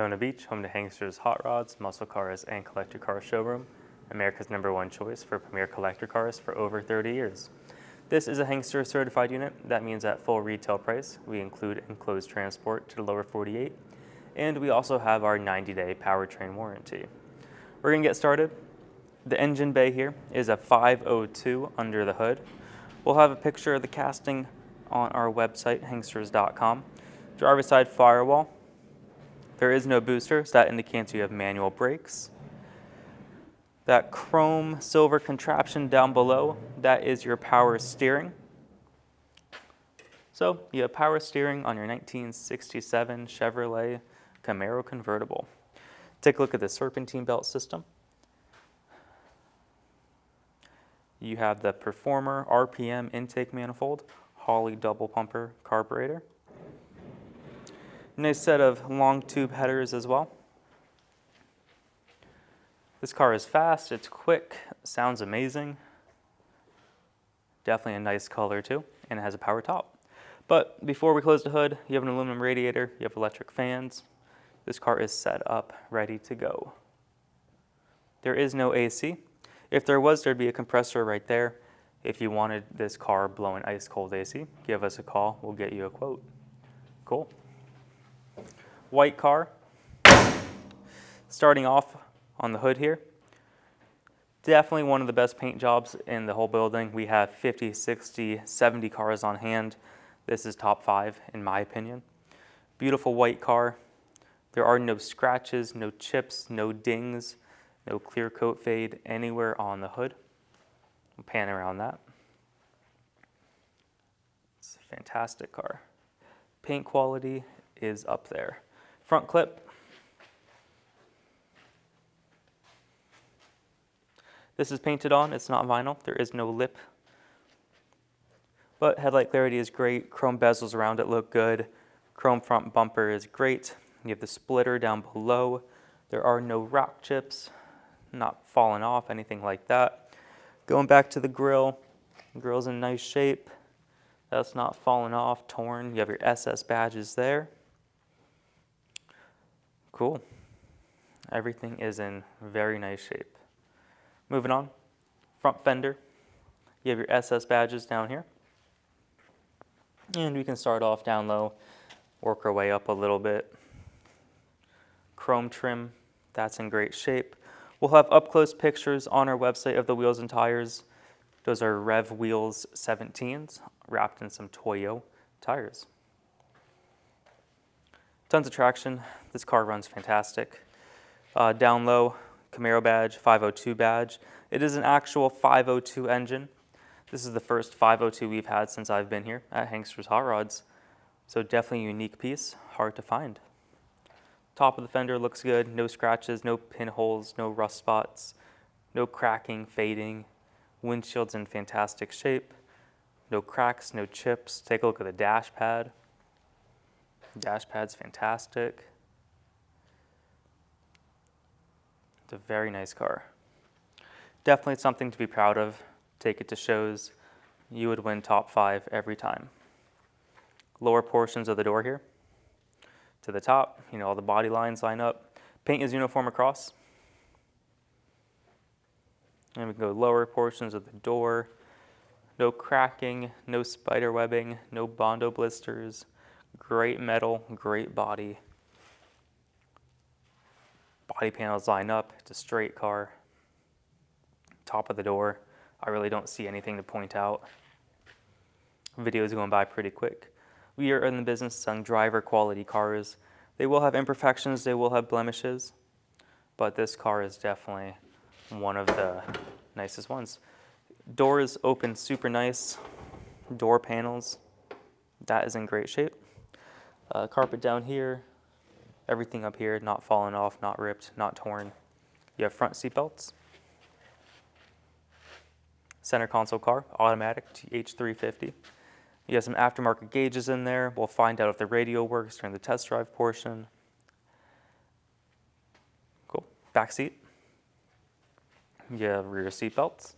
Daytona Beach, home to Hanksters Hot Rods, Muscle Cars, and Collector Car Showroom, America's #1 choice for premier collector cars for over 30 years. This is a Hankster certified unit. That means at full retail price, we include enclosed transport to the lower 48, and we also have our 90-day powertrain warranty. We're going to get started. The engine bay here is a 502 under the hood. We'll have a picture of the casting on our website, hanksters.com. Driver's side firewall. There is no booster, so that indicates you have manual brakes. That chrome silver contraption down below, that is your power steering. So you have power steering on your 1967 Chevrolet Camaro Convertible. Take a look at the serpentine belt system. You have the Performer RPM intake manifold, Holley double pumper carburetor. Nice set of long tube headers as well. This car is fast, it's quick, sounds amazing. Definitely a nice color too, and it has a power top. But before we close the hood, you have an aluminum radiator, you have electric fans. This car is set up, ready to go. There is no AC. If there was, there'd be a compressor right there. If you wanted this car blowing ice cold AC, give us a call, we'll get you a quote. Cool. White car. Starting off on the hood here. Definitely one of the best paint jobs in the whole building. We have 50, 60, 70 cars on hand. This is top 5 in my opinion. Beautiful white car. There are no scratches, no chips, no dings, no clear coat fade anywhere on the hood. We'll pan around that. It's a fantastic car. Paint quality is up there. Front clip. This is painted on, it's not vinyl. There is no lip. But headlight clarity is great. Chrome bezels around it look good. Chrome front bumper is great. You have the splitter down below. There are no rock chips, not falling off, anything like that. Going back to the grill. The grill's in nice shape. That's not falling off, torn. You have your SS badges there. Cool. Everything is in very nice shape. Moving on, front fender. You have your SS badges down here. And we can start off down low, work our way up a little bit. Chrome trim, that's in great shape. We'll have up-close pictures on our website of the wheels and tires. Those are Rev Wheels 17s, wrapped in some Toyo tires. Tons of traction. This car runs fantastic. Down low, Camaro badge, 502 badge. It is an actual 502 engine. This is the first 502 we've had since I've been here at Hanksters Hot Rods. So definitely a unique piece, hard to find. Top of the fender looks good, no scratches, no pinholes, no rust spots, no cracking, fading. Windshield's in fantastic shape. No cracks, no chips. Take a look at the dash pad. Dash pad's fantastic. It's a very nice car. Definitely something to be proud of. Take it to shows. You would win top 5 every time. Lower portions of the door here. To the top, all the body lines line up. Paint is uniform across. And we can go lower portions of the door. No cracking, no spider webbing, no Bondo blisters. Great metal, great body. Body panels line up. It's a straight car. Top of the door. I really don't see anything to point out. Video is going by pretty quick. We are in the business selling driver quality cars. They will have imperfections, they will have blemishes, but this car is definitely one of the nicest ones. Doors open super nice. Door panels, that is in great shape. Carpet down here, everything up here, not falling off, not ripped, not torn. You have front seat belts. Center console car, automatic H350. You have some aftermarket gauges in there. We'll find out if the radio works during the test drive portion. Cool. Back seat. You have rear seat belts.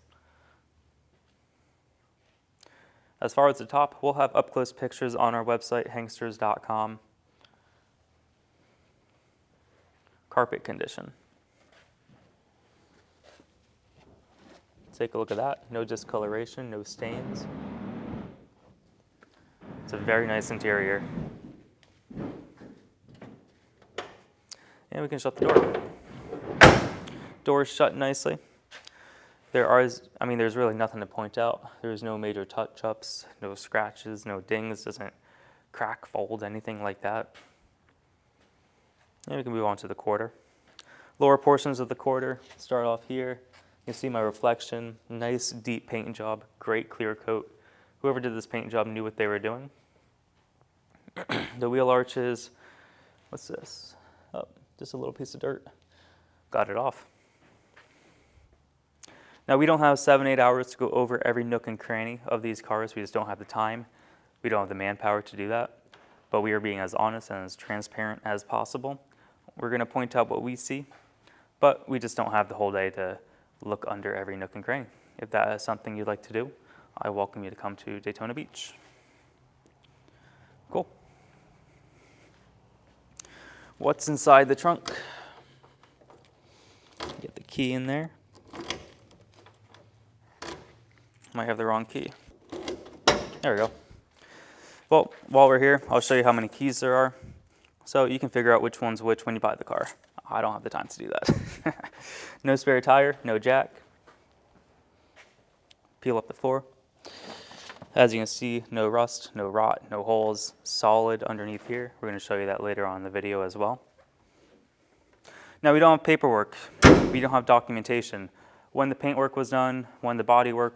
As far as the top, we'll have up-close pictures on our website, hanksters.com. Carpet condition. Take a look at that. No discoloration, no stains. It's a very nice interior. And we can shut the door. Door's shut nicely. There's really nothing to point out. There's no major touch-ups, no scratches, no dings, doesn't crack, fold, anything like that. And we can move on to the quarter. Lower portions of the quarter start off here. You can see my reflection, nice deep paint job, great clear coat. Whoever did this paint job knew what they were doing. The wheel arches, what's this? Oh, just a little piece of dirt. Got it off. Now we don't have 7-8 hours to go over every nook and cranny of these cars. We just don't have the time. We don't have the manpower to do that. But we are being as honest and as transparent as possible. We're going to point out what we see, but we just don't have the whole day to look under every nook and cranny. If that is something you'd like to do, I welcome you to come to Daytona Beach. Cool. What's inside the trunk? Get the key in there. Might have the wrong key. There we go. Well, while we're here, I'll show you how many keys there are, so you can figure out which one's which when you buy the car. I don't have the time to do that. No spare tire, no jack. Peel up the floor. As you can see, no rust, no rot, no holes, solid underneath here. We're going to show you that later on in the video as well. Now we don't have paperwork. We don't have documentation. When the paintwork was done, when the bodywork,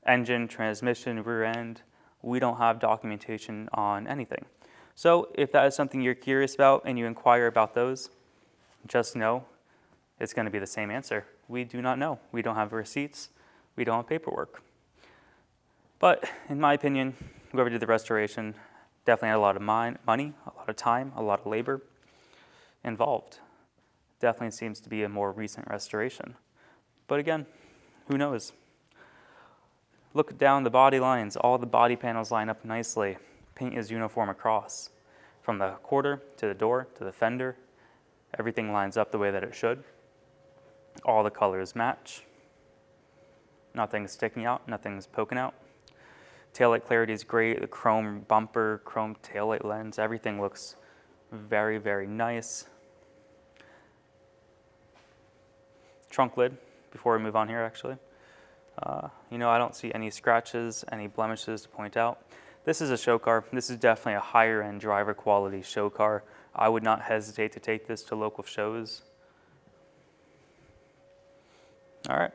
engine, transmission, rear end, we don't have documentation on anything. So if that is something you're curious about and you inquire about those, just know it's going to be the same answer. We do not know. We don't have receipts. We don't have paperwork. But in my opinion, whoever did the restoration definitely had a lot of money, a lot of time, a lot of labor involved. Definitely seems to be a more recent restoration. But again, who knows? Look down the body lines. All the body panels line up nicely. Paint is uniform across. From the quarter to the door to the fender, everything lines up the way that it should. All the colors match. Nothing's sticking out, nothing's poking out. Taillight clarity is great. The chrome bumper, chrome taillight lens, everything looks very, very nice. Trunk lid, before we move on here actually. I don't see any scratches, any blemishes to point out. This is a show car. This is definitely a higher end driver quality show car. I would not hesitate to take this to local shows. All right,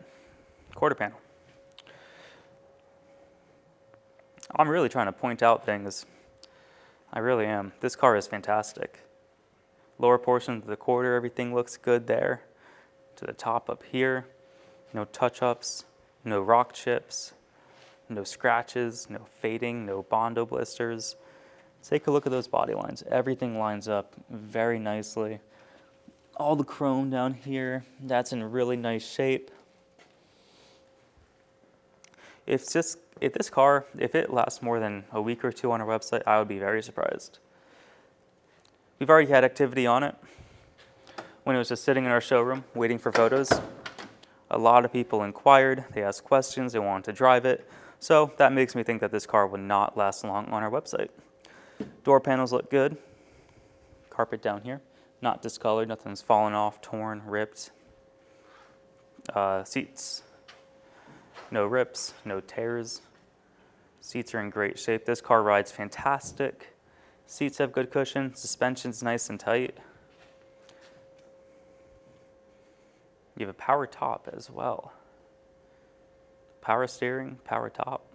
quarter panel. I'm really trying to point out things. I really am. This car is fantastic. Lower portion of the quarter, everything looks good there. To the top up here, no touch-ups, no rock chips, no scratches, no fading, no Bondo blisters. Take a look at those body lines. Everything lines up very nicely. All the chrome down here, that's in really nice shape. If this car, if it lasts more than a week or two on our website, I would be very surprised. We've already had activity on it. When it was just sitting in our showroom waiting for photos, a lot of people inquired, they asked questions, they wanted to drive it. So that makes me think that this car would not last long on our website. Door panels look good. Carpet down here, not discolored, nothing's fallen off, torn, ripped. Seats, no rips, no tears. Seats are in great shape. This car rides fantastic. Seats have good cushion, suspension's nice and tight. You have a power top as well. Power steering, power top.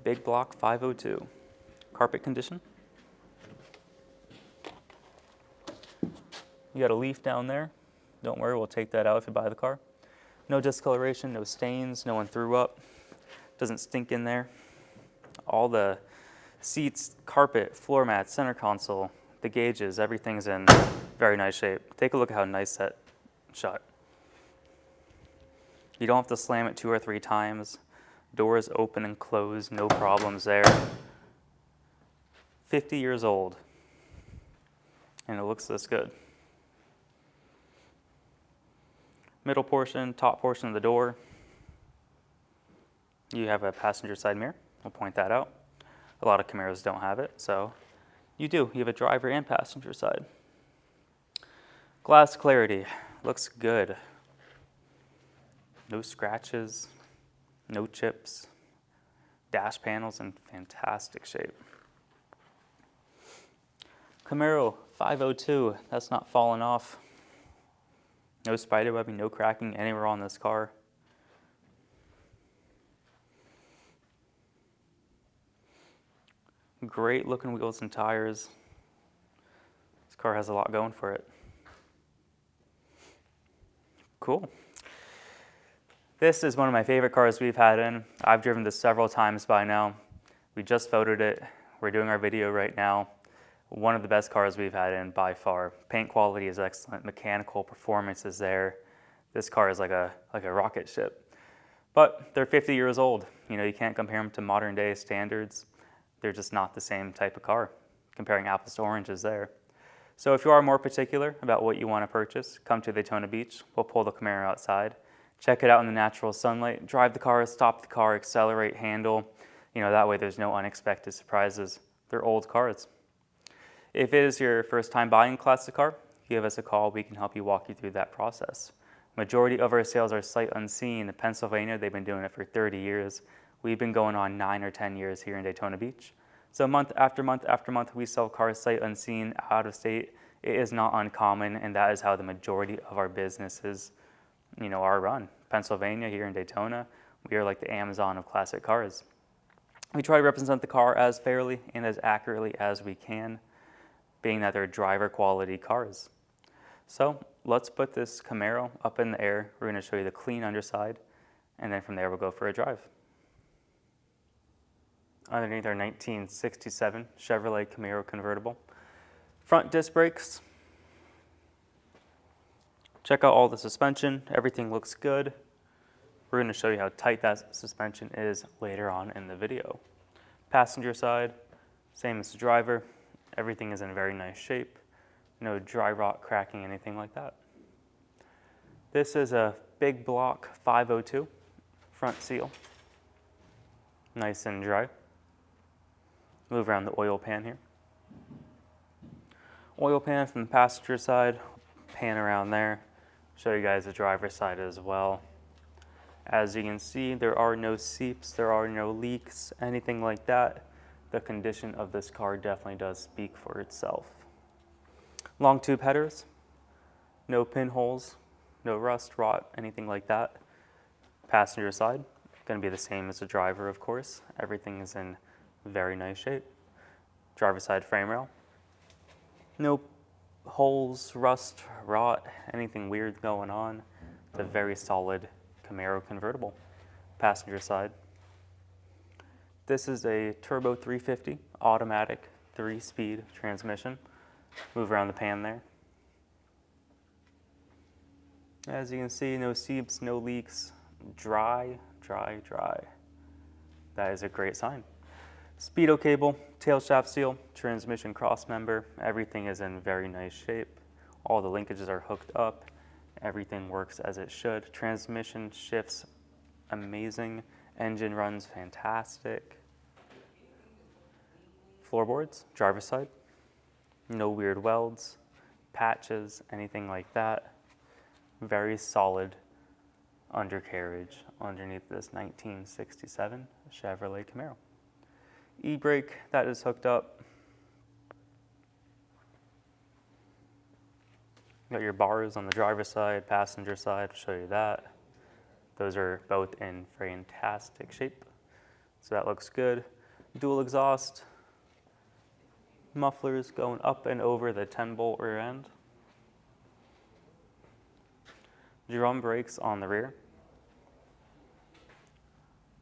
Big block 502. Carpet condition. You got a leaf down there. Don't worry, we'll take that out if you buy the car. No discoloration, no stains, no one threw up. Doesn't stink in there. All the seats, carpet, floor mats, center console, the gauges, everything's in very nice shape. Take a look at how nice that shut. You don't have to slam it 2 or 3 times. Doors open and close, no problems there. 50 years old, and it looks this good. Middle portion, top portion of the door, you have a passenger side mirror. I'll point that out. A lot of Camaros don't have it, so you do. You have a driver and passenger side. Glass clarity, looks good. No scratches, no chips. Dash panels in fantastic shape. Camaro 502, that's not falling off. No spider webbing, no cracking anywhere on this car. Great looking wheels and tires. This car has a lot going for it. Cool. This is one of my favorite cars we've had in. I've driven this several times by now. We just photoed it. We're doing our video right now. One of the best cars we've had in by far. Paint quality is excellent. Mechanical performance is there. This car is like a rocket ship. But they're 50 years old. You know, you can't compare them to modern day standards. They're just not the same type of car. Comparing apples to oranges there. So if you are more particular about what you want to purchase, come to Daytona Beach. We'll pull the Camaro outside. Check it out in the natural sunlight. Drive the car, stop the car, accelerate, handle. You know, that way there's no unexpected surprises. They're old cars. If it is your first time buying a classic car, give us a call. We can help you walk you through that process. Majority of our sales are sight unseen. In Pennsylvania, they've been doing it for 30 years. We've been going on 9 or 10 years here in Daytona Beach. So month after month after month, we sell cars sight unseen, out of state. It is not uncommon, and that is how the majority of our businesses, you know, are run. Pennsylvania, here in Daytona, we are like the Amazon of classic cars. We try to represent the car as fairly and as accurately as we can, being that they're driver quality cars. So let's put this Camaro up in the air. We're going to show you the clean underside, and then from there we'll go for a drive. Underneath our 1967 Chevrolet Camaro Convertible. Front disc brakes. Check out all the suspension. Everything looks good. We're going to show you how tight that suspension is later on in the video. Passenger side, same as the driver. Everything is in very nice shape. No dry rot, cracking, anything like that. This is a big block 502 front seal. Nice and dry. Move around the oil pan here. Oil pan from the passenger side, pan around there. Show you guys the driver's side as well. As you can see, there are no seeps, there are no leaks, anything like that. The condition of this car definitely does speak for itself. Long tube headers, no pinholes, no rust, rot, anything like that. Passenger side, going to be the same as the driver, of course. Everything is in very nice shape. Driver side frame rail. No holes, rust, rot, anything weird going on. It's a very solid Camaro convertible. Passenger side. This is a turbo 350 automatic 3-speed transmission. Move around the pan there. As you can see, no seeps, no leaks. Dry, dry, dry. That is a great sign. Speedo cable, tail shaft seal, transmission cross member, everything is in very nice shape. All the linkages are hooked up. Everything works as it should. Transmission shifts amazing. Engine runs fantastic. Floorboards, driver's side. No weird welds, patches, anything like that. Very solid undercarriage underneath this 1967 Chevrolet Camaro. E-brake, that is hooked up. Got your bars on the driver's side, passenger side, I'll show you that. Those are both in fantastic shape. So that looks good. Dual exhaust, mufflers going up and over the 10-bolt rear end. Drum brakes on the rear.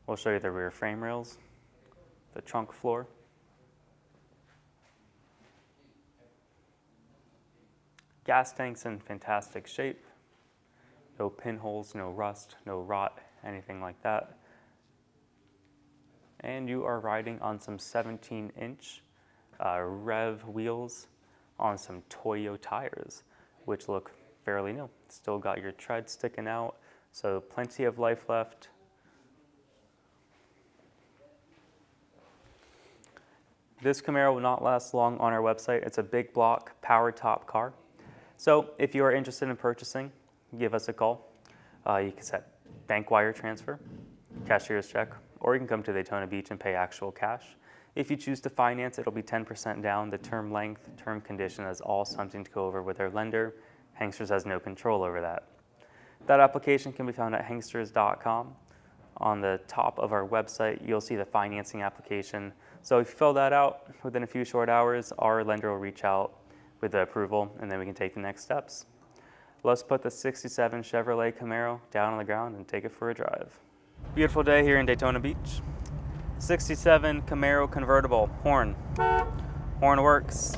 We'll show you the rear frame rails. The trunk floor. Gas tanks in fantastic shape. No pinholes, no rust, no rot, anything like that. And you are riding on some 17-inch Rev wheels on some Toyo tires, which look fairly new. Still got your tread sticking out, so plenty of life left. This Camaro will not last long on our website. It's a big block, power top car. So if you are interested in purchasing, give us a call. You can set bank wire transfer, cashier's check, or you can come to Daytona Beach and pay actual cash. If you choose to finance, it'll be 10% down. The term length, term condition is all something to go over with our lender. Hanksters has no control over that. That application can be found at hanksters.com. On the top of our website, you'll see the financing application. So if you fill that out within a few short hours, our lender will reach out with the approval, and then we can take the next steps. Let's put the 67 Chevrolet Camaro down on the ground and take it for a drive. Beautiful day here in Daytona Beach. 67 Camaro Convertible, horn. Horn works.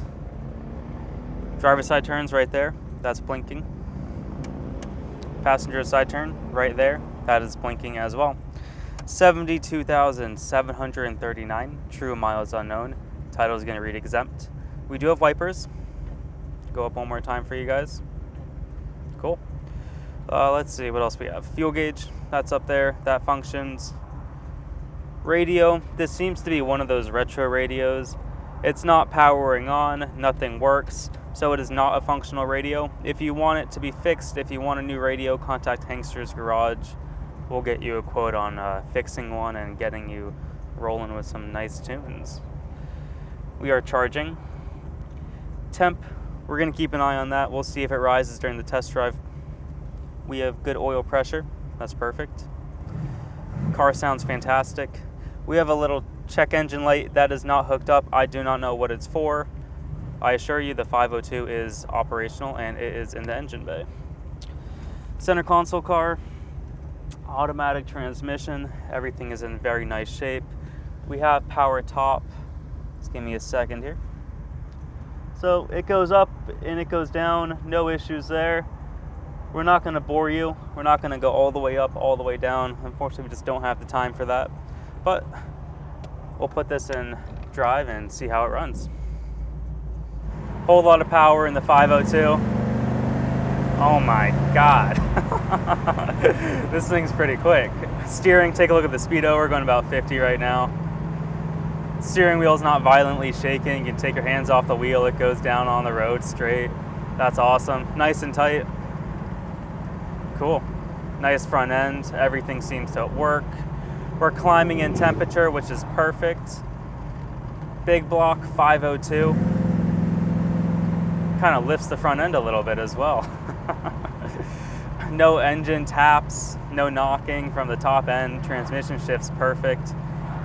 Driver's side turns right there, that's blinking. Passenger side turn right there, that is blinking as well. 72,739, true miles unknown. Title is going to read exempt. We do have wipers. Go up one more time for you guys. Cool. Let's see what else we have. Fuel gauge, that's up there, that functions. Radio, this seems to be one of those retro radios. It's not powering on, nothing works, so it is not a functional radio. If you want it to be fixed, if you want a new radio, contact Hanksters Garage. We'll get you a quote on fixing one and getting you rolling with some nice tunes. We are charging. Temp, we're going to keep an eye on that. We'll see if it rises during the test drive. We have good oil pressure. That's perfect. Car sounds fantastic. We have a little check engine light that is not hooked up. I do not know what it's for. I assure you the 502 is operational and it is in the engine bay. Center console car, automatic transmission. Everything is in very nice shape. We have power top. Just give me a second here. So it goes up and it goes down, no issues there. We're not going to bore you. We're not going to go all the way up, all the way down. Unfortunately, we just don't have the time for that. But we'll put this in drive and see how it runs. Whole lot of power in the 502. Oh my God. This thing's pretty quick. Steering, take a look at the speedo. We're going about 50 right now. Steering wheel's not violently shaking. You can take your hands off the wheel. It goes down on the road straight. That's awesome. Nice and tight. Cool. Nice front end. Everything seems to work. We're climbing in temperature, which is perfect. Big block 502. Kind of lifts the front end a little bit as well. No engine taps, no knocking from the top end. Transmission shifts perfect.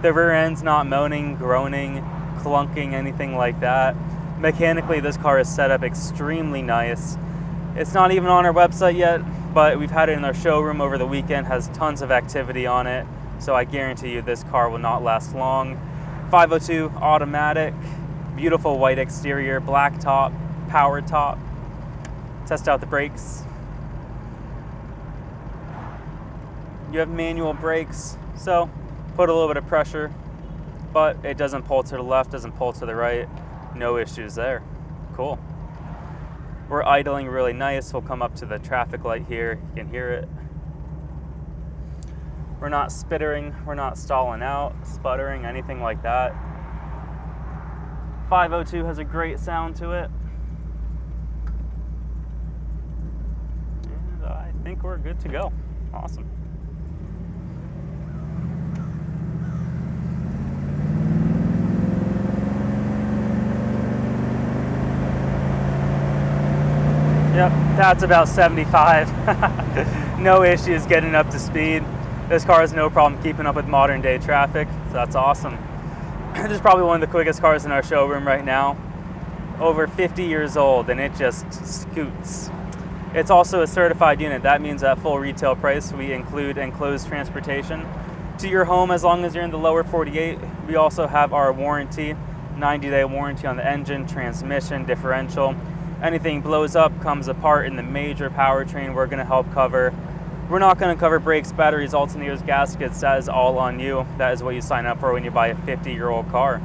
The rear end's not moaning, groaning, clunking, anything like that. Mechanically, this car is set up extremely nice. It's not even on our website yet, but we've had it in our showroom over the weekend, has tons of activity on it. So I guarantee you this car will not last long. 502 automatic, beautiful white exterior, black top, power top. Test out the brakes. You have manual brakes, so put a little bit of pressure, but it doesn't pull to the left, doesn't pull to the right. No issues there. Cool. We're idling really nice. We'll come up to the traffic light here. You can hear it. We're not spittering, we're not stalling out, sputtering, anything like that. 502 has a great sound to it. And I think we're good to go. Awesome. Yep, that's about 75. No issues getting up to speed. This car has no problem keeping up with modern day traffic, so that's awesome. This is probably one of the quickest cars in our showroom right now. Over 50 years old, and it just scoots. It's also a certified unit. That means at full retail price, we include enclosed transportation to your home as long as you're in the lower 48. We also have our warranty, 90-day warranty on the engine, transmission, differential. Anything blows up, comes apart in the major powertrain, we're going to help cover. We're not going to cover brakes, batteries, alternators, gaskets. That is all on you. That is what you sign up for when you buy a 50-year-old car.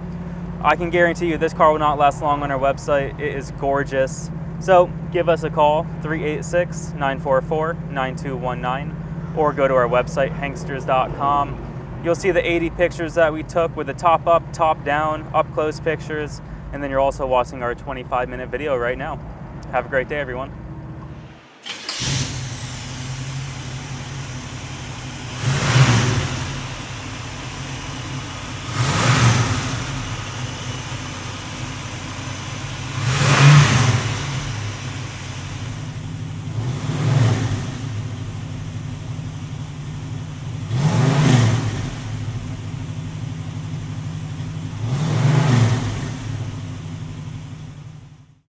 I can guarantee you this car will not last long on our website. It is gorgeous. So give us a call, 386-944-9219, or go to our website, Hanksters.com. You'll see the 80 pictures that we took with the top up, top down, up close pictures, and then you're also watching our 25-minute video right now. Have a great day, everyone.